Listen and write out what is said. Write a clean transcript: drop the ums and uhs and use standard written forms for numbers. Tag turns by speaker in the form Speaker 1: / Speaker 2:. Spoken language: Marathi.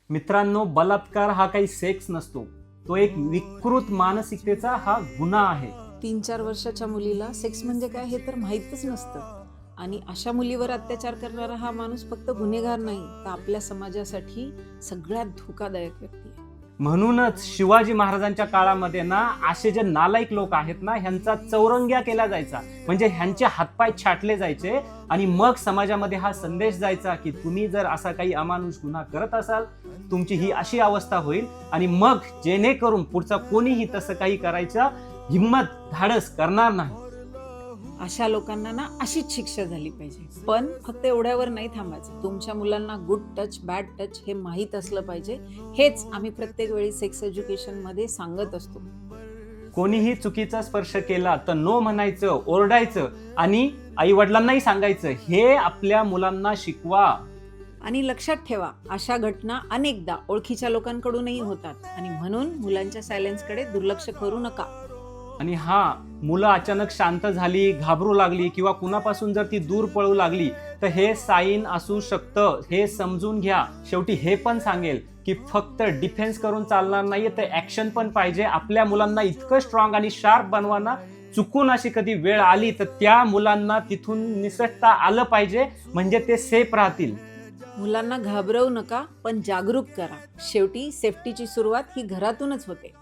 Speaker 1: मित्रांनो, बलात्कार हा काही सेक्स नसतो, तो एक विकृत मानसिकतेचा हा गुन्हा आहे.
Speaker 2: 3-4 वर्षाच्या मुलीला सेक्स म्हणजे काय हे तर माहीतच नसतं. आणि अशा मुलीवर अत्याचार करणारा हा माणूस फक्त गुन्हेगार नाही, तर आपल्या समाजासाठी सगळ्यात धोकादायक व्यक्ती आहे.
Speaker 1: म्हणूनच शिवाजी महाराजांच्या काळामध्ये ना असे जे नालायक लोक आहेत ना, ह्यांचा चौरंग्या केला जायचा. म्हणजे ह्यांचे हातपाय छाटले जायचे आणि मग समाजामध्ये हा संदेश जायचा की तुम्ही जर असा काही अमानुष गुन्हा करत असाल, तुमची ही अशी अवस्था होईल. आणि मग जेणेकरून पुढचा कोणीही तसं काही करायचा हिम्मत धाडस करणार नाही.
Speaker 2: अशा लोकांना ना अशीच शिक्षा झाली पाहिजे. पण फक्त एवढ्यावर नाही थांबायचं. तुमच्या मुलांना गुड टच, बॅड टच हे माहीत असलं पाहिजे. हेच आम्ही प्रत्येक वेळी सेक्स एज्युकेशन मध्ये सांगत असतो.
Speaker 1: कोणीही चुकीचा स्पर्श केला तर नो म्हणायचं, ओरडायचं आणि आई वडिलांनाही सांगायचं. हे आपल्या मुलांना शिकवा.
Speaker 2: आणि लक्षात ठेवा, अशा घटना अनेकदा ओळखीच्या लोकांकडूनही होतात आणि म्हणून मुलांच्या सायलेन्सकडे दुर्लक्ष करू नका.
Speaker 1: आणि मुलं अचानक शांत झाली, घाबरू लागली किंवा कुणापासून जर ती दूर पळू लागली तर हे साईन असू शकतं, हे समजून घ्या. शेवटी हे पण सांगेल की फक्त डिफेन्स करून चालणार नाहीये, तर ऍक्शन पण पाहिजे. आपल्या मुलांना इतकं स्ट्रॉंग आणि शार्प बनवा ना, चुकून अशी कधी वेळ आली तर त्या मुलांना तिथून निसटता आलं पाहिजे, म्हणजे ते सेफ राहतील.
Speaker 2: मुलांना घाबरवू नका, पण जागरूक करा. शेवटी सेफ्टीची सुरुवात ही घरातूनच होते.